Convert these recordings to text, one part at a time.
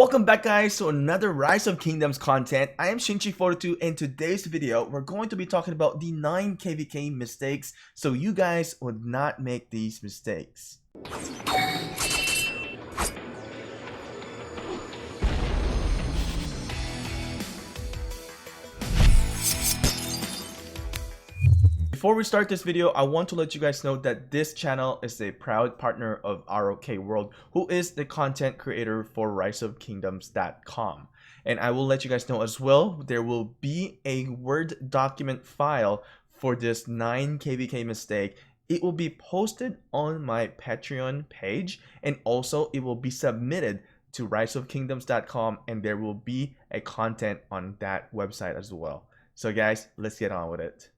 Welcome back guys to another Rise of Kingdoms content. I am Shinchi42. In today's video we're going to be talking about the 9 KvK mistakes so you guys would not make these mistakes. Before we start this video, I want to let you guys know that this channel is a proud partner of ROK World, who is the content creator for riseofkingdoms.com. And I will let you guys know as well, there will be a Word document file for this 9 KvK mistake. It will be posted on my Patreon page, and also it will be submitted to riseofkingdoms.com, and there will be a content on that website as well. So guys, let's get on with it.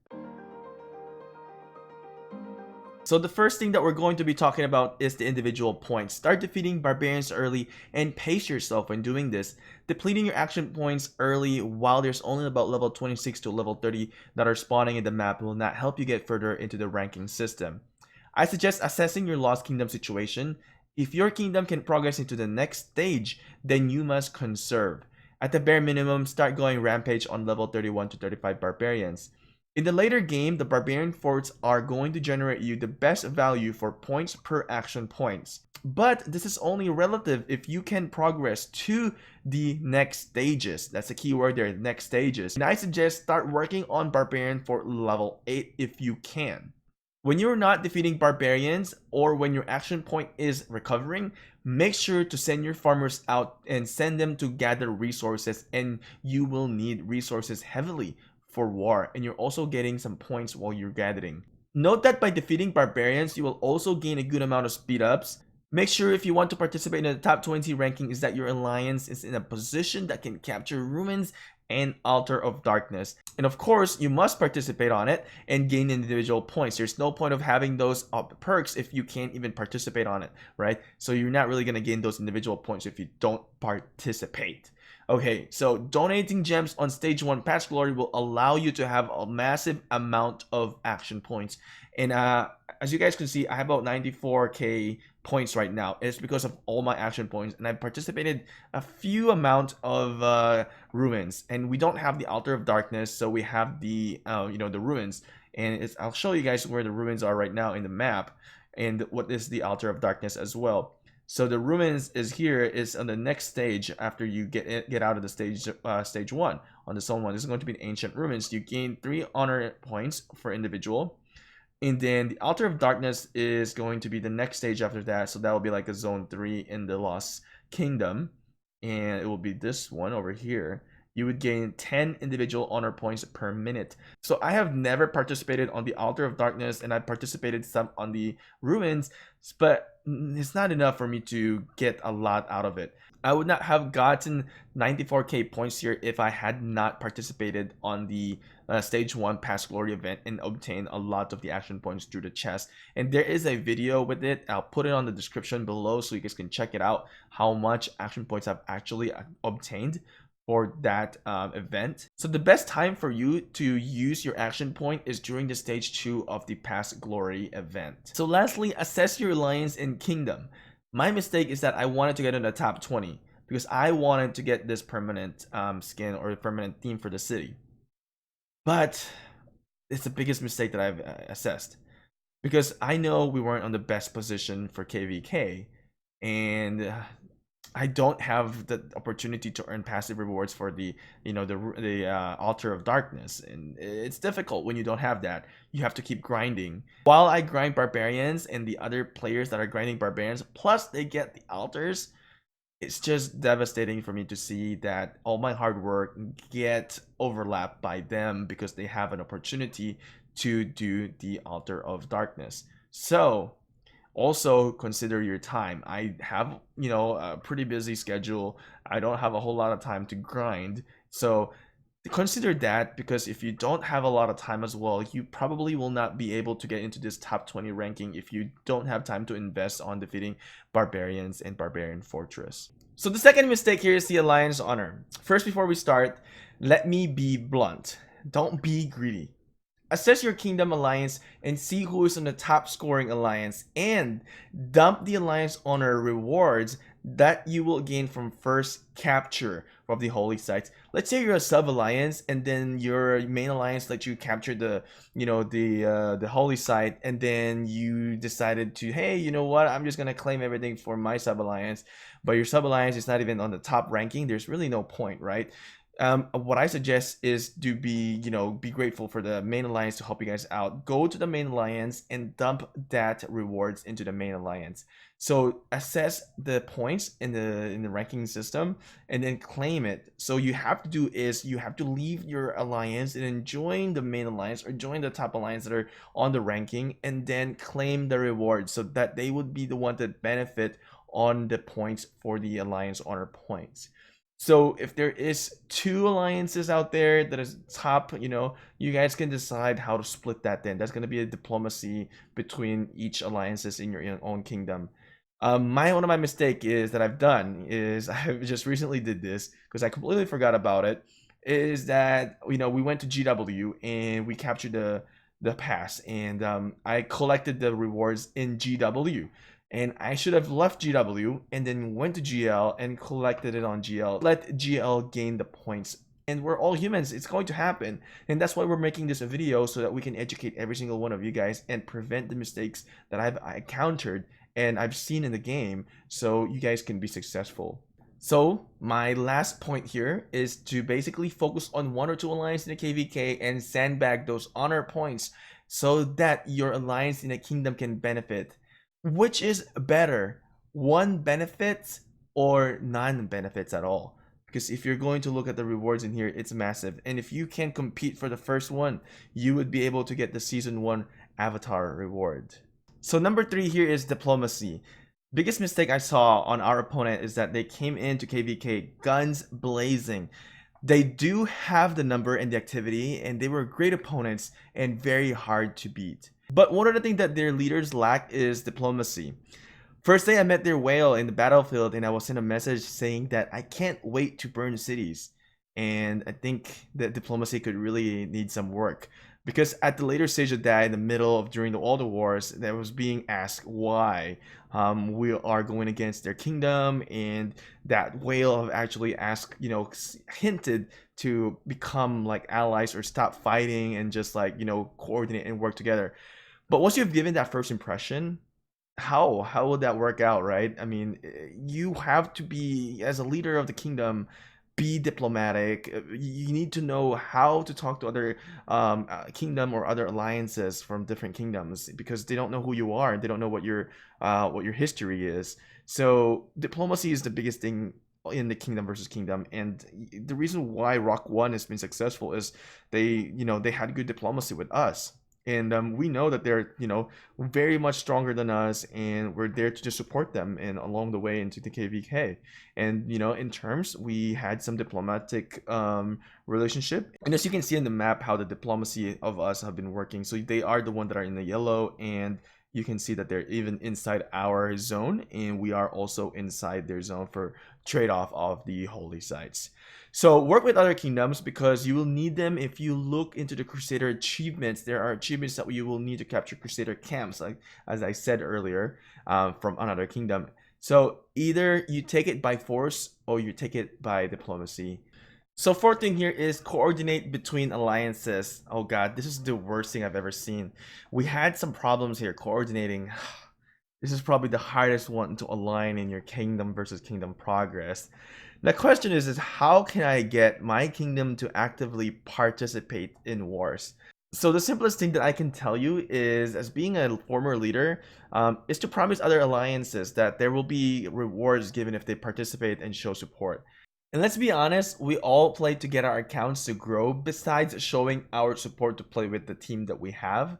So the first thing that we're going to be talking about is the individual points. Start defeating barbarians early and pace yourself when doing this. Depleting your action points early while there's only about level 26 to level 30 that are spawning in the map will not help you get further into the ranking system. I suggest assessing your Lost Kingdom situation. If your kingdom can progress into the next stage, then you must conserve. At the bare minimum, start going rampage on level 31 to 35 barbarians. In the later game, the barbarian forts are going to generate you the best value for points per action points. But this is only relative if you can progress to the next stages. That's the key word there, next stages. And I suggest start working on barbarian fort level 8 if you can. When you're not defeating barbarians or when your action point is recovering, make sure to send your farmers out and send them to gather resources, and you will need resources heavily for war, and you're also getting some points while you're gathering. Note that by defeating barbarians, you will also gain a good amount of speed ups. Make sure if you want to participate in the top 20 ranking is that your alliance is in a position that can capture ruins and Altar of Darkness. And of course, you must participate on it and gain individual points. There's no point of having those perks if you can't even participate on it, right? So you're not really going to gain those individual points if you don't participate. Okay, so donating gems on stage 1 past glory will allow you to have a massive amount of action points. And as you guys can see, I have about 94k points right now. It's because of all my action points, and I participated a few amount of ruins. And we don't have the Altar of Darkness, so we have the the ruins. And I'll show you guys where the ruins are right now in the map, and what is the Altar of Darkness as well. So the ruins is here, is on the next stage after you get out of the stage 1 on the zone 1. This is going to be the ancient ruins. You gain 3 honor points for individual, and then the Altar of Darkness is going to be the next stage after that. So that will be like a zone 3 in the Lost Kingdom, and it will be this one over here. You would gain 10 individual honor points per minute. So I have never participated on the Altar of Darkness, and I participated some on the ruins, but it's not enough for me to get a lot out of it. I would not have gotten 94k points here if I had not participated on the stage 1 past glory event and obtained a lot of the action points through the chest. And there is a video with it. I'll put it on the description below so you guys can check it out, how much action points I've actually obtained for that event. So the best time for you to use your action point is during the stage 2 of the past glory event. So lastly, assess your alliance and kingdom. My mistake is that I wanted to get in the top 20 because I wanted to get this permanent skin or permanent theme for the city. But it's the biggest mistake that I've assessed, because I know we weren't on the best position for KvK, and I don't have the opportunity to earn passive rewards for the Altar of Darkness, and it's difficult when you don't have that. You have to keep grinding. While I grind barbarians and the other players that are grinding barbarians, plus they get the altars, it's just devastating for me to see that all my hard work get overlapped by them because they have an opportunity to do the Altar of Darkness. So also consider your time. I have a pretty busy schedule. I don't have a whole lot of time to grind, so consider that, because if you don't have a lot of time as well, you probably will not be able to get into this top 20 ranking if you don't have time to invest on defeating barbarians and barbarian fortress. So the second mistake here is the alliance honor. First, before we start, let me be blunt. Don't be greedy. Assess your kingdom alliance and see who is on the top scoring alliance, and dump the alliance honor rewards that you will gain from first capture of the holy sites. Let's say you're a sub alliance, and then your main alliance let you capture the, the holy site, and then you decided to, hey, you know what, I'm just gonna claim everything for my sub alliance, but your sub alliance is not even on the top ranking. There's really no point, right? What I suggest is to be grateful for the main alliance to help you guys out. Go to the main alliance and dump that rewards into the main alliance. So assess the points in the ranking system and then claim it. So you have to do is you have to leave your alliance and then join the main alliance or join the top alliance that are on the ranking, and then claim the rewards so that they would be the one that benefit on the points for the alliance honor points. So if there is two alliances out there that is top, you guys can decide how to split that. Then that's going to be a diplomacy between each alliances in your own kingdom. One of my mistake is that I've done is I just recently did this because I completely forgot about it. Is that we went to GW and we captured the pass, and I collected the rewards in GW, and I should have left GW and then went to GL and collected it on GL. Let GL gain the points. And we're all humans. It's going to happen. And that's why we're making this a video, so that we can educate every single one of you guys and prevent the mistakes that I've encountered and I've seen in the game, so you guys can be successful. So my last point here is to basically focus on one or two alliances in the KvK and sandbag those honor points so that your alliance in the kingdom can benefit. Which is better, one benefits or none benefits at all? Because if you're going to look at the rewards in here, it's massive. And if you can compete for the first one, you would be able to get the season 1 avatar reward. So number 3 here is diplomacy. Biggest mistake I saw on our opponent is that they came into KvK guns blazing. They do have the number and the activity, and they were great opponents and very hard to beat. But one of the things that their leaders lack is diplomacy. First day I met their whale in the battlefield, and I was sent a message saying that I can't wait to burn cities. And I think that diplomacy could really need some work. Because at the later stage of that, in the middle of during all the wars, that was being asked why we are going against their kingdom, and that whale have actually asked, hinted to become like allies or stop fighting and just like coordinate and work together. But once you've given that first impression, how would that work out, right? I mean, you have to be, as a leader of the kingdom, be diplomatic. You need to know how to talk to other kingdom or other alliances from different kingdoms, because they don't know who you are. They don't know what your history is. So diplomacy is the biggest thing in the kingdom versus kingdom. And the reason why Rock 1 has been successful is they had good diplomacy with us. And we know that they're very much stronger than us, and we're there to just support them and along the way into the KvK. And in terms, we had some diplomatic relationship, and as you can see in the map how the diplomacy of us have been working. So they are the one that are in the yellow, and you can see that they're even inside our zone, and we are also inside their zone for trade-off of the holy sites. So work with other kingdoms, because you will need them. If you look into the Crusader achievements, there are achievements that you will need to capture Crusader camps, like as I said earlier, from another kingdom. So either you take it by force or you take it by diplomacy. So fourth thing here is coordinate between alliances. Oh god, this is the worst thing I've ever seen. We had some problems here coordinating. This is probably the hardest one to align in your kingdom versus kingdom progress. The question is how can I get my kingdom to actively participate in wars? So the simplest thing that I can tell you is, as being a former leader, is to promise other alliances that there will be rewards given if they participate and show support. And let's be honest, we all play to get our accounts to grow, besides showing our support to play with the team that we have.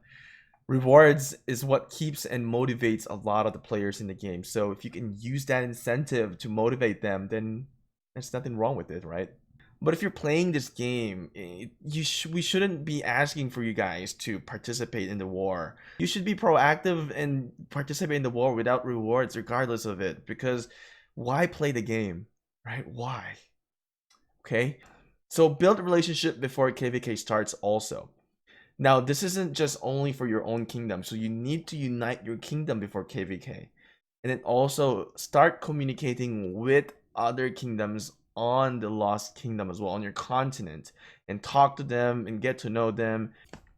Rewards is what keeps and motivates a lot of the players in the game. So if you can use that incentive to motivate them, then there's nothing wrong with it, right? But if you're playing this game, we shouldn't be asking for you guys to participate in the war. You should be proactive and participate in the war without rewards, regardless of it. Because why play the game, right? Why? Okay? So build a relationship before KvK starts also. Now, this isn't just only for your own kingdom. So you need to unite your kingdom before KvK. And then also start communicating with other kingdoms on the Lost Kingdom as well, on your continent, and talk to them and get to know them.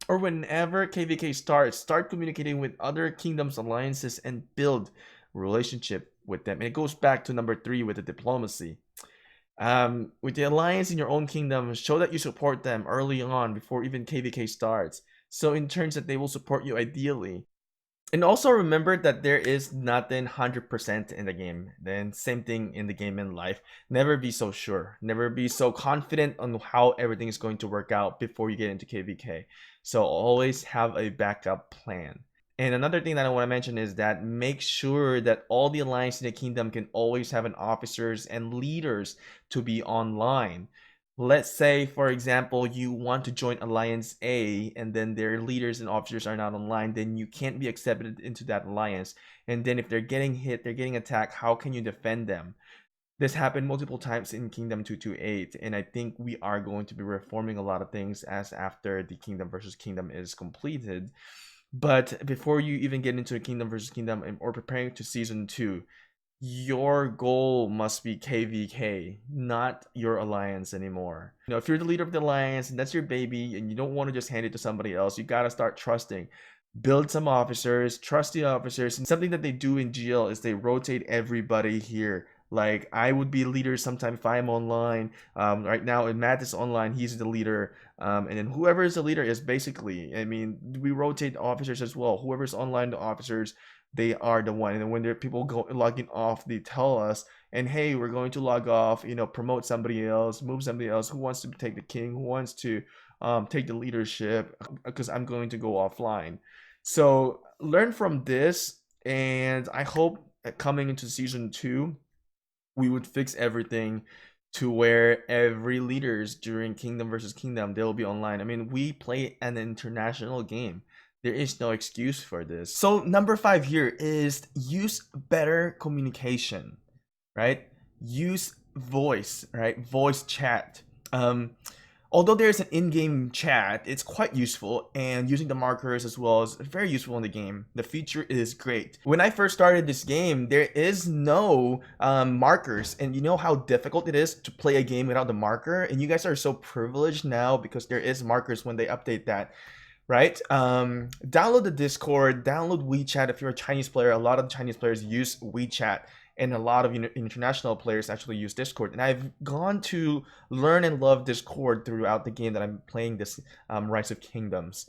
Or whenever KvK starts, start communicating with other kingdoms, alliances, and build relationship with them. And it goes back to number 3 with the diplomacy. With the alliance in your own kingdom, show that you support them early on before even KvK starts. So in turns that they will support you ideally. And also remember that there is nothing 100% in the game. Then same thing in the game in life. Never be so sure. Never be so confident on how everything is going to work out before you get into KvK. So always have a backup plan. And another thing that I want to mention is that make sure that all the alliance in the kingdom can always have an officers and leaders to be online. Let's say, for example, you want to join Alliance A and then their leaders and officers are not online, then you can't be accepted into that alliance. And then if they're getting hit, they're getting attacked, how can you defend them? This happened multiple times in Kingdom 228, and I think we are going to be reforming a lot of things as after the Kingdom versus Kingdom is completed. But before you even get into a Kingdom versus Kingdom or preparing to Season 2, your goal must be KvK, not your alliance anymore. You know, if you're the leader of the alliance and that's your baby and you don't want to just hand it to somebody else, you got to start trusting. Build some officers, trust the officers. And something that they do in GL is they rotate everybody here. Like I would be a leader sometime if I'm online. Right now, in Matt is online, he's the leader. And then whoever is the leader is basically, I mean, we rotate officers as well. Whoever's online, the officers, they are the one. And then when there are people logging off, they tell us, and hey, we're going to log off, you know, promote somebody else, move somebody else. Who wants to take the king? Who wants to take the leadership? Because I'm going to go offline. So learn from this, and I hope that coming into season 2, we would fix everything to where every leaders during Kingdom versus Kingdom they'll be online. I mean, we play an international game. There is no excuse for this. So number 5 here is use better communication, right? Use voice, right? Voice chat. Although there's an in-game chat, it's quite useful, and using the markers as well is very useful in the game. The feature is great. When I first started this game, there is no markers, and you know how difficult it is to play a game without the marker, and you guys are so privileged now because there is markers when they update that. Right? Download the Discord, download WeChat if you're a Chinese player. A lot of Chinese players use WeChat, and a lot of international players actually use Discord. And I've gone to learn and love Discord throughout the game that I'm playing this Rise of Kingdoms.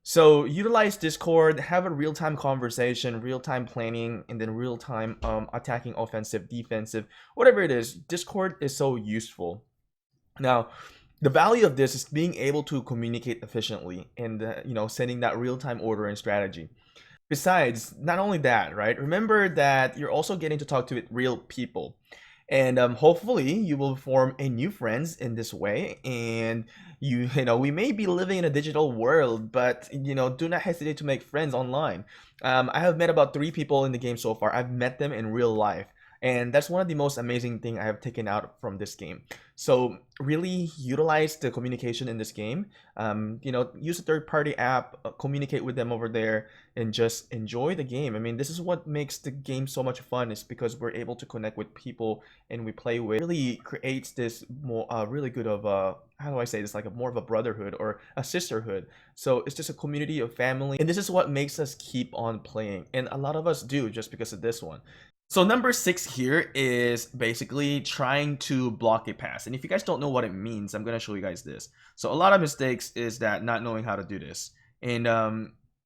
So utilize Discord, have a real-time conversation, real-time planning, and then real-time attacking, offensive, defensive, whatever it is. Discord is so useful. Now, the value of this is being able to communicate efficiently and you know, sending that real-time order and strategy. Besides, not only that, right? Remember that you're also getting to talk to real people, and hopefully you will form a new friends in this way. And you know, we may be living in a digital world, but you know, do not hesitate to make friends online. I have met about 3 people in the game so far. I've met them in real life, and that's one of the most amazing thing I have taken out from this game. So really utilize the communication in this game. You know, use a third-party app, communicate with them over there, and just enjoy the game. I mean, this is what makes the game so much fun, is because we're able to connect with people and we play with. It really creates this more really good of a, how do I say this, like a more of a brotherhood or a sisterhood. So it's just a community of family, and this is what makes us keep on playing, and a lot of us do just because of this one. So number 6 here is basically trying to block a pass. And if you guys don't know what it means, I'm going to show you guys this. So a lot of mistakes is that not knowing how to do this. And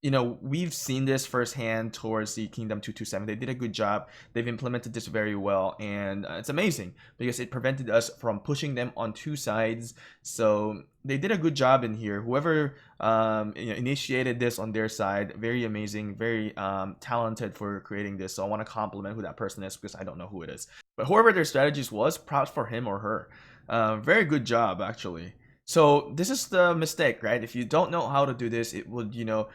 you know, we've seen this firsthand towards the Kingdom 227. They did a good job. They've implemented this very well, and it's amazing because it prevented us from pushing them on 2 sides. So they did a good job in here. Whoever you know, initiated this on their side, very amazing, very talented for creating this. So I want to compliment who that person is because I don't know who it is. But whoever their strategist was, props for him or her. Very good job, actually. So this is the mistake, right? If you don't know how to do this, it would, you know,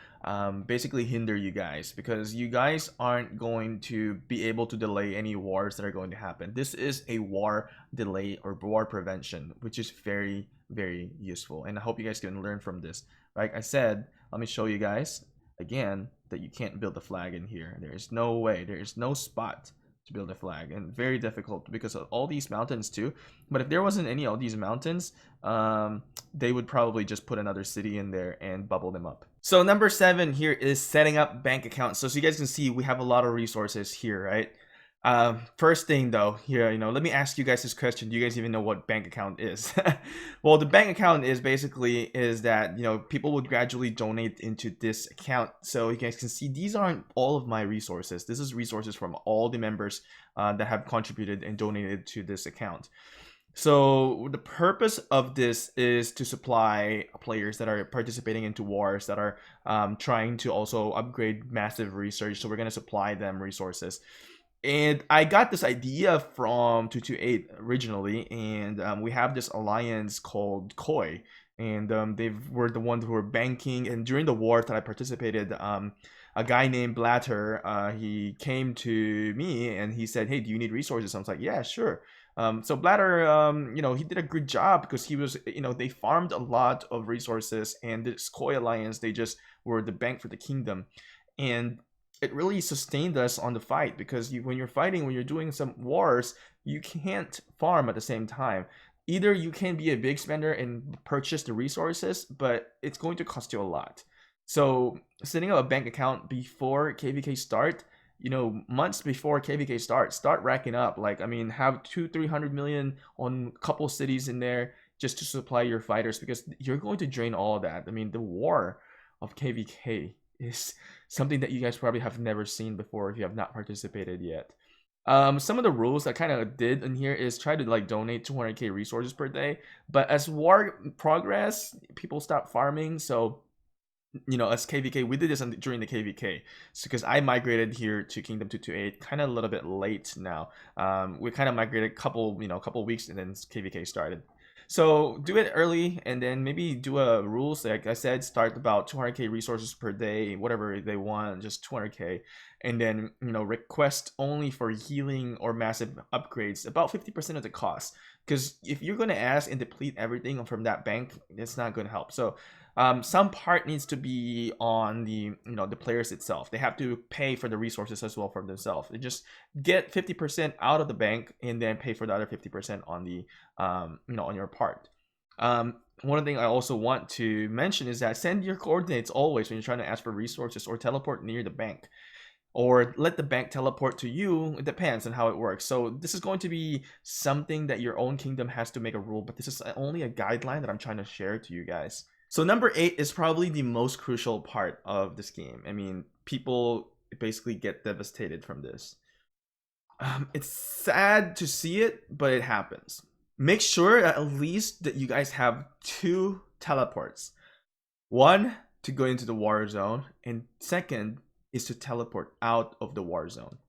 basically hinder you guys, because you guys aren't going to be able to delay any wars that are going to happen. This is a war delay or war prevention, which is very, very useful. And I hope you guys can learn from this. Like I said, let me show you guys. again, that you can't build a flag in here. There is no way. There is no spot to build a flag, and very difficult because of all these mountains too. But if there wasn't any of these mountains, they would probably just put another city in there and bubble them up. So number 7 here is setting up bank accounts. So you guys can see we have a lot of resources here, right? First thing though, here, let me ask you guys this question. Do you guys even know what bank account is? Well, the bank account is basically that, people would gradually donate into this account. So you guys can see these aren't all of my resources. This is resources from all the members that have contributed and donated to this account. So the purpose of this is to supply players that are participating into wars, that are trying to also upgrade massive research. So we're going to supply them resources. And I got this idea from 228 originally, and we have this alliance called Koi, and they were the ones who were banking. And during the war that I participated, a guy named Blatter, he came to me and he said, "Hey, do you need resources?" I was like, "Yeah, sure." So Blatter, he did a good job because he was, they farmed a lot of resources, and this Koi alliance, they just were the bank for the kingdom, and it really sustained us on the fight, because when you're doing some wars, you can't farm at the same time. Either you can be a big spender and purchase the resources, but it's going to cost you a lot. So setting up a bank account before KvK start, months before KvK start racking up. Like, I mean, have 200-300 million on a couple cities in there just to supply your fighters, because you're going to drain all that. I mean, the war of KvK is something that you guys probably have never seen before if you have not participated yet. Some of the rules I kind of did in here is try to like donate 200k resources per day, but as war progress, people stop farming. So as KvK, we did this during the KvK, because I migrated here to Kingdom 228 kind of a little bit late now. We kind of migrated a couple weeks, and then KvK started. So do it early, and then maybe do a rules, like I said, start about 200k resources per day, whatever they want, just 200k, and then request only for healing or massive upgrades about 50% of the cost, because if you're going to ask and deplete everything from that bank, it's not going to help. So some part needs to be on the the players itself. They have to pay for the resources as well for themselves. They just get 50% out of the bank and then pay for the other 50% on the on your part. One thing I also want to mention is that send your coordinates always when you're trying to ask for resources, or teleport near the bank, or let the bank teleport to you. It depends on how it works. So this is going to be something that your own kingdom has to make a rule, but this is only a guideline that I'm trying to share to you guys. So number 8 is probably the most crucial part of this game. I mean, people basically get devastated from this. It's sad to see it, but it happens. Make sure at least that you guys have 2 teleports. One, to go into the war zone, and second is to teleport out of the war zone.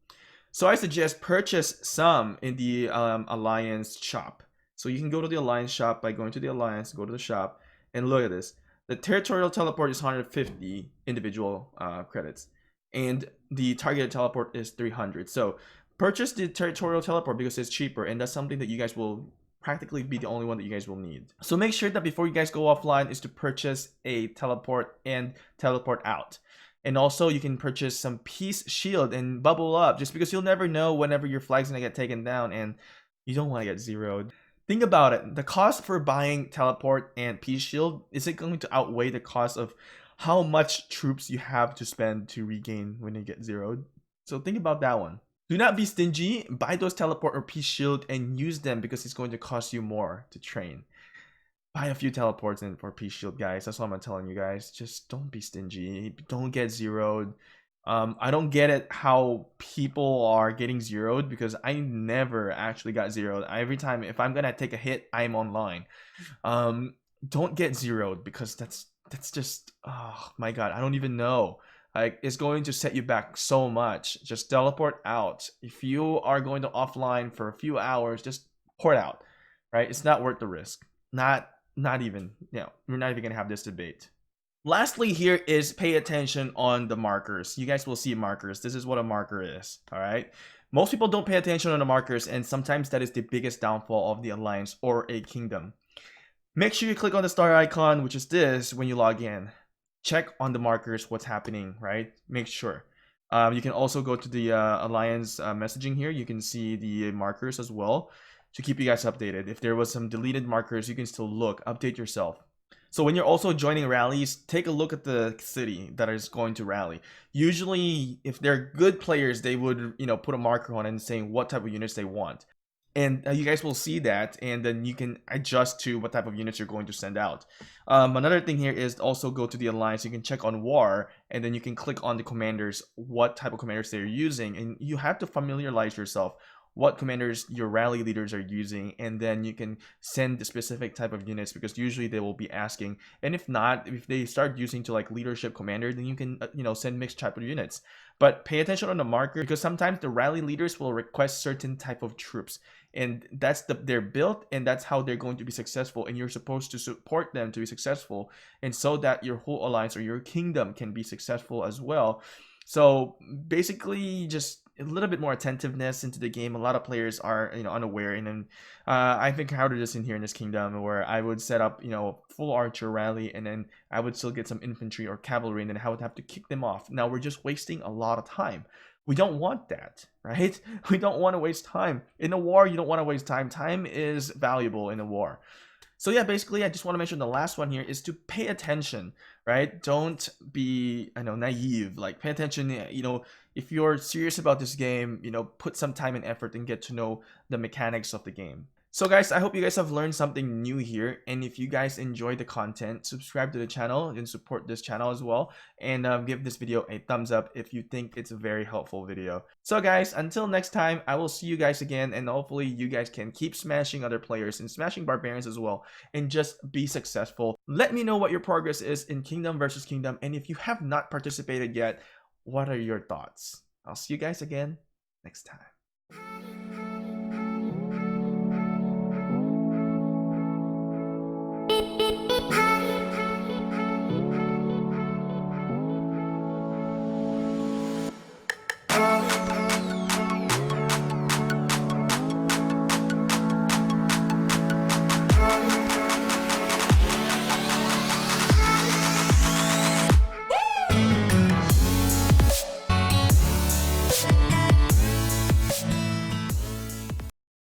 So I suggest purchase some in the Alliance shop. So you can go to the Alliance shop by going to the Alliance, go to the shop, and look at this. The territorial teleport is 150 individual credits, and the targeted teleport is 300. So purchase the territorial teleport because it's cheaper, and that's something that you guys will practically be the only one that you guys will need. So make sure that before you guys go offline is to purchase a teleport and teleport out. And also you can purchase some peace shield and bubble up, just because you'll never know whenever your flag's gonna get taken down and you don't want to get zeroed. Think about it. The cost for buying teleport and peace shield, is it going to outweigh the cost of how much troops you have to spend to regain when you get zeroed? So think about that one. Do not be stingy. Buy those teleport or peace shield and use them, because it's going to cost you more to train. Buy a few teleports and for peace shield, guys. That's what I'm telling you guys. Just don't be stingy. Don't get zeroed. I don't get it how people are getting zeroed, because I never actually got zeroed. Every time, if I'm gonna take a hit, I'm online. Don't get zeroed, because that's just, oh my god, I don't even know. Like, it's going to set you back so much. Just teleport out. If you are going to offline for a few hours, just port out, right? It's not worth the risk. Not even, we're not even gonna have this debate. Lastly, here is pay attention on the markers. You guys will see markers. This is what a marker is, all right? Most people don't pay attention on the markers, and sometimes that is the biggest downfall of the alliance or a kingdom. Make sure you click on the star icon, which is this, when you log in. check on the markers, what's happening, right? Make sure. You can also go to the alliance messaging here. You can see the markers as well to keep you guys updated. If there was some deleted markers, you can still look, update yourself. So when you're also joining rallies, take a look at the city that is going to rally. Usually, if they're good players, they would, put a marker on it and saying what type of units they want. And you guys will see that, and then you can adjust to what type of units you're going to send out. Another thing here is also go to the alliance. You can check on war, and then you can click on the commanders, what type of commanders they're using, and you have to familiarize yourself what commanders your rally leaders are using, and then you can send the specific type of units, because usually they will be asking. And if not, if they start using to like leadership commander, then you can send mixed type of units. But pay attention on the marker, because sometimes the rally leaders will request certain type of troops, and that's their build, and that's how they're going to be successful, and you're supposed to support them to be successful, and so that your whole alliance or your kingdom can be successful as well. So basically, just a little bit more attentiveness into the game. A lot of players are unaware, and then I've encountered this in here in this kingdom, where I would set up full archer rally, and then I would still get some infantry or cavalry, and then I would have to kick them off. Now we're just wasting a lot of time. We don't want that, right? We don't want to waste time in a war. You don't want to waste time. Time is valuable in a war. So yeah, basically, I just want to mention the last one here is to pay attention, right? Don't be, naive. Like, pay attention. If you're serious about this game, put some time and effort and get to know the mechanics of the game. So guys, I hope you guys have learned something new here, and if you guys enjoy the content, subscribe to the channel and support this channel as well, and give this video a thumbs up if you think it's a very helpful video. So guys, until next time, I will see you guys again, and hopefully you guys can keep smashing other players and smashing barbarians as well, and just be successful. Let me know what your progress is in Kingdom versus Kingdom, and if you have not participated yet, what are your thoughts? I'll see you guys again next time.